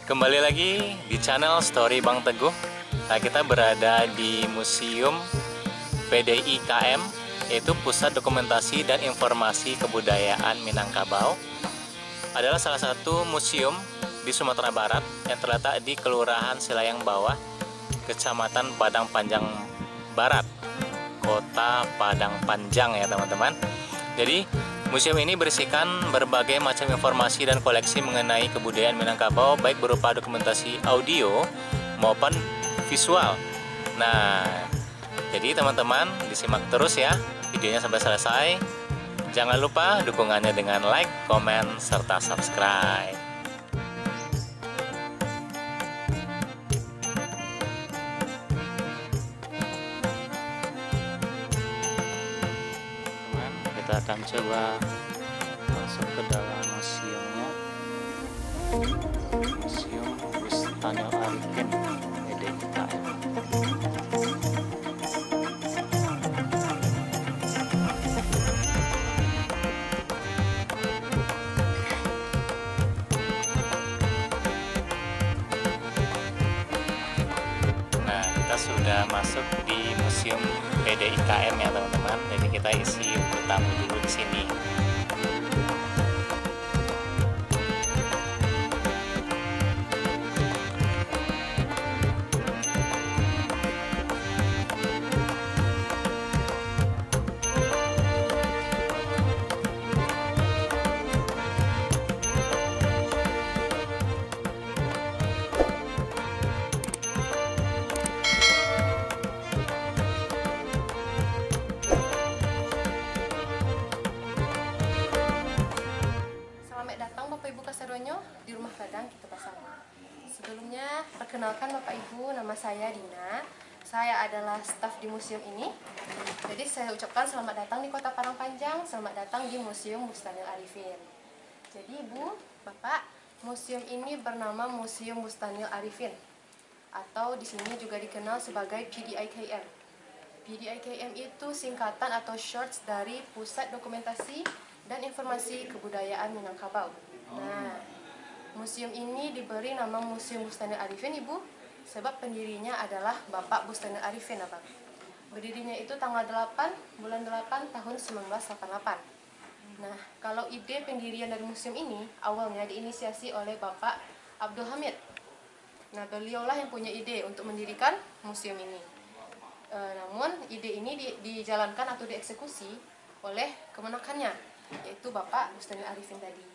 Kembali lagi di channel Story Bang Teguh. Nah, kita berada di Museum PDIKM, yaitu Pusat Dokumentasi dan Informasi Kebudayaan Minangkabau. Adalah salah satu museum di Sumatera Barat yang terletak di Kelurahan Silayang Bawah, Kecamatan Padang Panjang Barat, Kota Padang Panjang ya teman-teman. Jadi museum ini berisikan berbagai macam informasi dan koleksi mengenai kebudayaan Minangkabau, baik berupa dokumentasi audio maupun visual. Nah, jadi teman-teman disimak terus ya videonya sampai selesai. Jangan lupa dukungannya dengan like, komen, serta subscribe. Kita akan coba masuk ke dalam museumnya. Museum Bustanul Arifin PDIKM. Nah, kita sudah masuk di Museum PDIKM ya teman-teman. Jadi kita isi tamu dulu di sini. Di Rumah Gadang kita pasang. Sebelumnya perkenalkan Bapak Ibu, nama saya Dina. Saya adalah staf di museum ini. Jadi saya ucapkan selamat datang di Kota Padang Panjang, selamat datang di Museum Bustanul Arifin. Jadi Ibu, Bapak, museum ini bernama Museum Bustanul Arifin atau di sini juga dikenal sebagai PDIKM. PDIKM itu singkatan atau shorts dari Pusat Dokumentasi dan Informasi Kebudayaan Minangkabau. Nah, museum ini diberi nama Museum Bustanul Arifin, Ibu, sebab pendirinya adalah Bapak Bustanul Arifin, Abang. Berdirinya itu tanggal 8 bulan 8 tahun 1988. Nah, kalau ide pendirian dari museum ini awalnya diinisiasi oleh Bapak Abdul Hamid. Nah, beliaulah yang punya ide untuk mendirikan museum ini. Namun, ide ini dijalankan atau dieksekusi oleh kemenakannya, yaitu Bapak Bustanul Arifin tadi.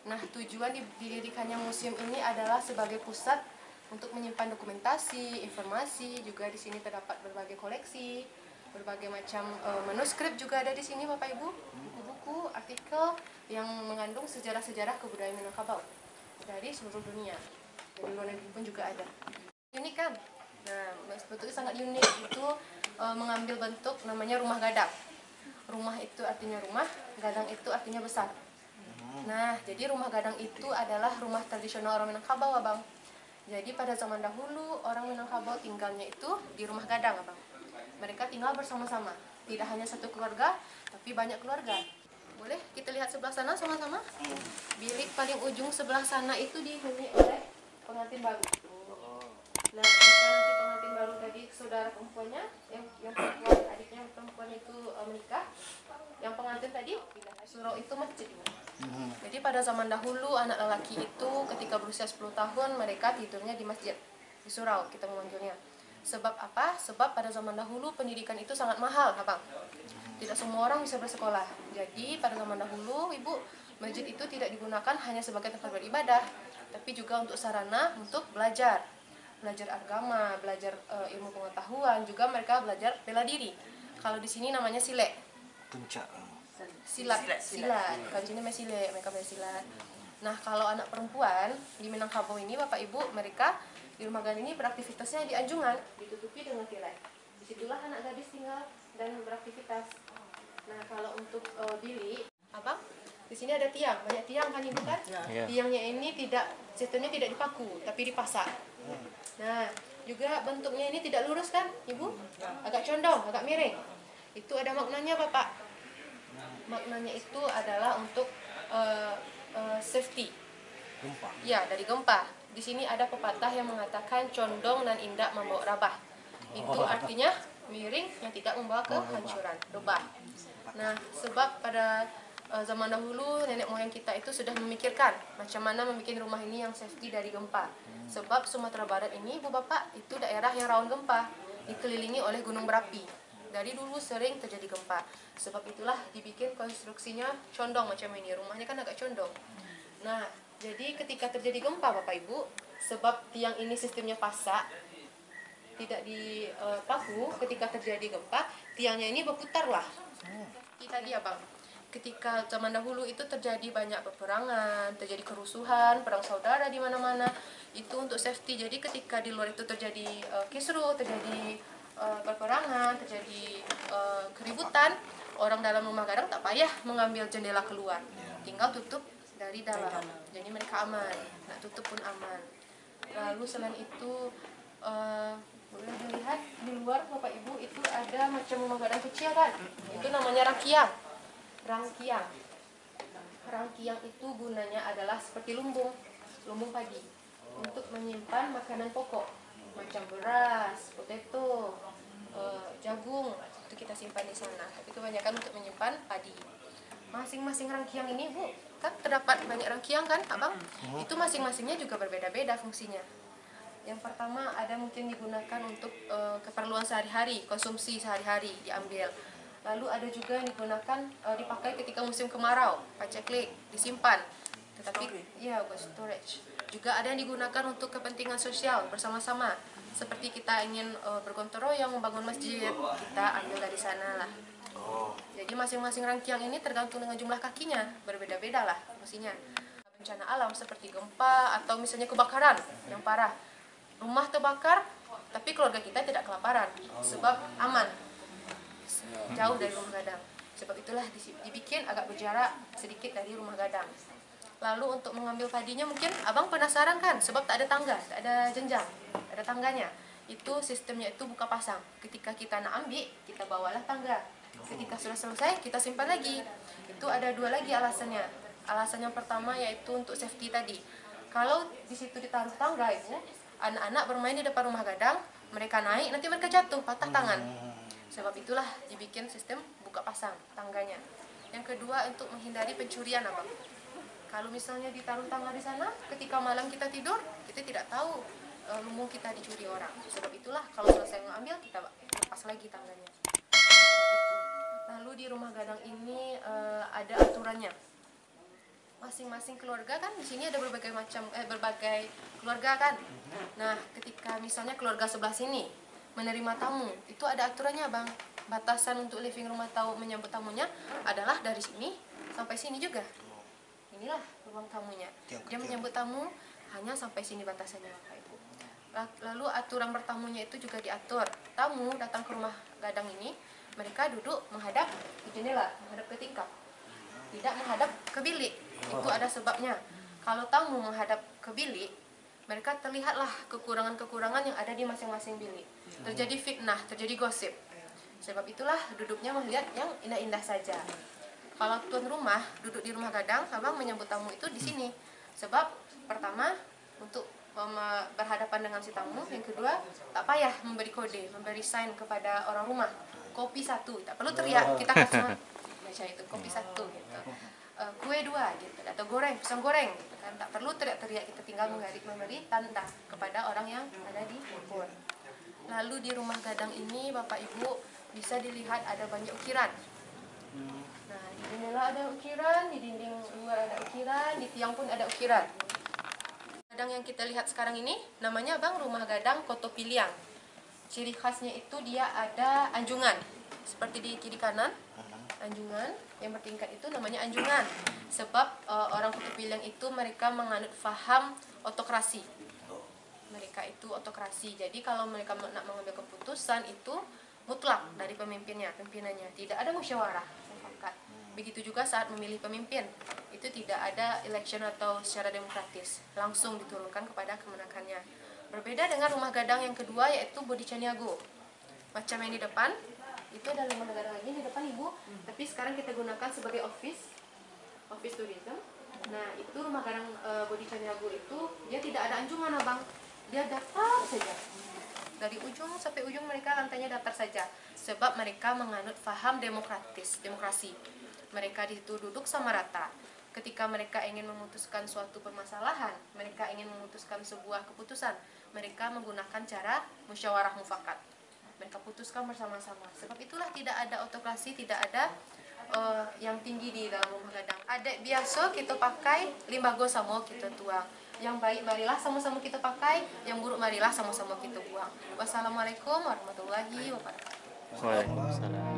Nah, tujuan didirikannya museum ini adalah sebagai pusat untuk menyimpan dokumentasi, informasi, juga di sini terdapat berbagai koleksi, berbagai macam manuskrip juga ada di sini Bapak Ibu, buku-buku, artikel yang mengandung sejarah-sejarah kebudayaan Minangkabau dari seluruh dunia. Dari luar negeri pun juga ada. Unik kan? Nah, sebetulnya sangat unik, itu mengambil bentuk namanya rumah gadang. Rumah itu artinya rumah, gadang itu artinya besar. Nah, jadi rumah gadang itu adalah rumah tradisional orang Minangkabau, Abang. Jadi pada zaman dahulu orang Minangkabau tinggalnya itu di rumah gadang, Abang. Mereka tinggal bersama-sama, tidak hanya satu keluarga, tapi banyak keluarga. Boleh kita lihat sebelah sana sama-sama? Bilik paling ujung sebelah sana itu dihuni oleh pengantin baru. Nah, jika nanti pengantin baru tadi saudara perempuannya, yang perempuan, adiknya yang perempuan itu menikah, yang pengantin tadi surau itu masjid. Jadi pada zaman dahulu anak lelaki itu ketika berusia 10 tahun mereka tidurnya di masjid, di surau kita memanggilnya. Sebab apa? Sebab pada zaman dahulu pendidikan itu sangat mahal, Abang. Tidak semua orang bisa bersekolah. Jadi pada zaman dahulu, Ibu, masjid itu tidak digunakan hanya sebagai tempat beribadah, tapi juga untuk sarana untuk belajar agama, belajar ilmu pengetahuan, juga mereka belajar bela diri. Kalau di sini namanya silek. Silat. Kalau di sini mereka main silat. Nah, kalau anak perempuan di Minangkabau ini, Bapak Ibu, mereka di rumah gadang ini beraktivitasnya di anjungan, ditutupi dengan tirai. Disitulah anak gadis tinggal dan beraktivitas. Nah, kalau untuk bilik, Abang, di sini ada tiang, banyak tiang kan Ibu kan? Yeah. Tiangnya ini sistemnya tidak dipaku, tapi dipasang. Nah, juga bentuknya ini tidak lurus kan, Ibu? Agak condong, agak miring. Itu ada maknanya, Bapak. Maknanya itu adalah untuk safety. Gempa. Ya, dari gempa. di sini ada pepatah yang mengatakan condong dan indak membawa rabah. Itu artinya miring yang tidak membawa kehancuran, rebah. Nah, sebab pada zaman dahulu nenek moyang kita itu sudah memikirkan macam mana membuat rumah ini yang safety dari gempa. Sebab Sumatera Barat ini, Bu Bapak, itu daerah yang rawan gempa, dikelilingi oleh gunung berapi. Dari dulu sering terjadi gempa. Sebab itulah dibikin konstruksinya condong macam ini. Rumahnya kan agak condong. Nah, jadi ketika terjadi gempa Bapak Ibu, sebab tiang ini sistemnya pasak, tidak dipaku, ketika terjadi gempa, tiangnya ini berputar lah. Kita dia Bang, ketika zaman dahulu itu terjadi banyak peperangan, terjadi kerusuhan, perang saudara di mana-mana, itu untuk safety. Jadi ketika di luar itu terjadi kisruh, terjadi peperangan, terjadi keributan, orang dalam rumah gadang tak payah mengambil jendela keluar, tinggal tutup dari dalam. Jadi mereka aman, nak tutup pun aman. Lalu selain itu boleh dilihat di luar Bapak Ibu itu ada macam rumah gadang kecil kan, itu namanya rangkiang. Rangkiang itu gunanya adalah seperti lumbung padi untuk menyimpan makanan pokok macam beras, potato, jagung, itu kita simpan di sana. Tapi kebanyakan untuk menyimpan padi. Masing-masing rangkiang ini Bu, kan terdapat banyak rangkiang kan Abang? Itu masing-masingnya juga berbeda-beda fungsinya. Yang pertama ada mungkin digunakan untuk keperluan sehari-hari, konsumsi sehari-hari diambil. Lalu ada juga yang digunakan dipakai ketika musim kemarau, paceklik, disimpan. Tetapi ya buat storage. Juga ada yang digunakan untuk kepentingan sosial bersama-sama. Seperti kita ingin bergotong royong membangun masjid, kita ambil dari sana lah. Jadi masing-masing rangkiang ini tergantung dengan jumlah kakinya, berbeda-beda lah fungsinya. Bencana alam seperti gempa atau misalnya kebakaran yang parah. Rumah terbakar, tapi keluarga kita tidak kelaparan, sebab aman, jauh dari rumah gadang. Sebab itulah dibikin agak berjarak sedikit dari rumah gadang. Lalu untuk mengambil padinya mungkin Abang penasaran kan, sebab tak ada tangga, tak ada jenjang, tak ada tangganya. Itu sistemnya itu buka pasang. Ketika kita nak ambil, kita bawalah tangga. Ketika sudah selesai, kita simpan lagi. Itu ada dua lagi alasannya. Alasan yang pertama yaitu untuk safety tadi. Kalau di situ ditaruh tangga itu, anak-anak bermain di depan rumah gadang, mereka naik, nanti mereka jatuh, patah tangan. Sebab itulah dibikin sistem buka pasang tangganya. Yang kedua untuk menghindari pencurian Abang. Kalau misalnya ditaruh tangga di sana, ketika malam kita tidur, kita tidak tahu lumbung kita dicuri orang. Sebab itulah kalau selesai mengambil, kita lepas lagi tangganya. Lalu di rumah gadang ini ada aturannya. Masing-masing keluarga kan di sini ada berbagai macam berbagai keluarga kan. Nah, ketika misalnya keluarga sebelah sini menerima tamu, itu ada aturannya Bang. Batasan untuk living rumah tamu menyambut tamunya adalah dari sini sampai sini juga. Inilah ruang tamunya. Dia menyambut tamu hanya sampai sini batasannya Bapak Ibu. Lalu aturan bertamunya itu juga diatur. Tamu datang ke rumah gadang ini, mereka duduk menghadap ke jendela, menghadap ke tingkap. Tidak menghadap ke bilik. Itu ada sebabnya. Kalau tamu menghadap ke bilik, mereka terlihatlah kekurangan-kekurangan yang ada di masing-masing bilik. Terjadi fitnah, terjadi gosip. Sebab itulah duduknya melihat yang indah-indah saja. Kalau tuan rumah duduk di rumah gadang, Abang menyambut tamu itu di sini. Sebab pertama untuk berhadapan dengan si tamu, yang kedua tak payah memberi kode, memberi sign kepada orang rumah. Kopi satu, tak perlu teriak, kita kasih macam itu, kopi satu gitu. Kue dua gitu, atau goreng, pisang goreng gitu kan. Tak perlu teriak-teriak, kita tinggal memberi tanda kepada orang yang ada di dapur. Lalu di rumah gadang ini Bapak Ibu bisa dilihat ada banyak ukiran. Nah, di jendela ada ukiran, di dinding luar ada ukiran, di tiang pun ada ukiran. Gadang yang kita lihat sekarang ini namanya Bang rumah gadang Koto Piliang. Ciri khasnya itu dia ada anjungan, seperti di kiri kanan. Anjungan yang bertingkat itu namanya anjungan. Sebab orang Koto Piliang itu mereka menganut faham otokrasi. Mereka itu otokrasi. Jadi kalau mereka nak mengambil keputusan itu mutlak dari pimpinannya. Tidak ada musyawarah mufakat. Begitu juga saat memilih pemimpin. Itu tidak ada election atau secara demokratis. Langsung diturunkan kepada kemenakannya. Berbeda dengan rumah gadang yang kedua yaitu Bodi Caniago. Macam yang di depan, itu ada rumah gadang lagi di depan Ibu. Tapi sekarang kita gunakan sebagai office tourism. Nah, itu rumah gadang Bodi di Caniago itu dia tidak ada anjungan abang, dia daftar saja dari ujung sampai ujung, mereka lantainya daftar saja sebab mereka menganut paham demokrasi. Mereka di situ duduk sama rata. Ketika mereka ingin memutuskan suatu permasalahan, mereka ingin memutuskan sebuah keputusan, mereka menggunakan cara musyawarah mufakat. Mereka putuskan bersama-sama. Sebab itulah tidak ada autokrasi, tidak ada yang tinggi di dalam rumah gadang. Adek biasa kita pakai limbago sama kita tuang. Yang baik marilah sama-sama kita pakai, yang buruk marilah sama-sama kita buang. Wassalamualaikum warahmatullahi wabarakatuh. Waalaikumsalam.